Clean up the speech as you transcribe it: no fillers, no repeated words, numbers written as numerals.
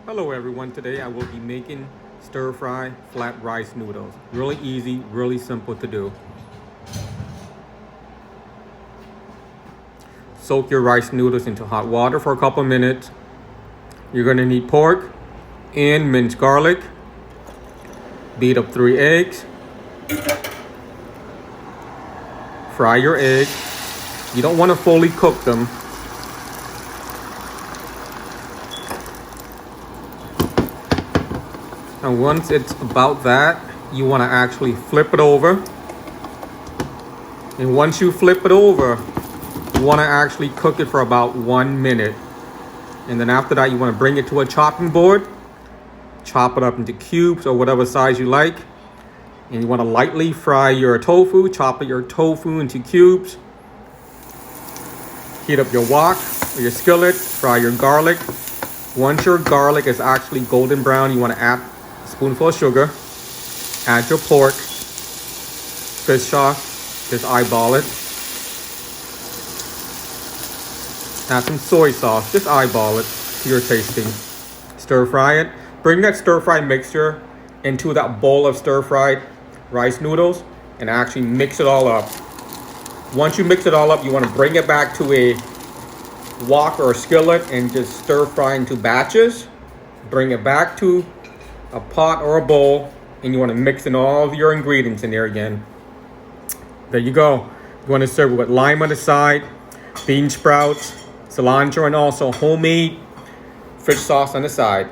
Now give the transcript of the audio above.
Hello everyone, today I will be making stir-fry flat rice noodles. Really easy, really simple to do. Soak your rice noodles into hot water for a couple minutes. You're going to need pork and minced garlic. Beat up 3 eggs. Fry your eggs. You don't want to fully cook them. And once it's about that, you want to actually flip it over. And once you flip it over, you want to actually cook it for about 1 minute. And then after that, you want to bring it to a chopping board. Chop it up into cubes or whatever size you like. And you want to lightly fry your tofu. Chop your tofu into cubes. Heat up your wok or your skillet. Fry your garlic. Once your garlic is actually golden brown, you want to add a spoonful of sugar. Add your pork. Fish sauce. Just eyeball it. Add some soy sauce. Just eyeball it to your tasting. Stir fry it. Bring that stir fry mixture into that bowl of stir fried rice noodles and actually mix it all up. Once you mix it all up, you want to bring it back to a wok or a skillet and just stir fry into batches. Bring it back to a pot or a bowl and you want to mix in all of your ingredients in there again. There you go. You want to serve it with lime on the side, bean sprouts, cilantro, and also homemade fish sauce on the side.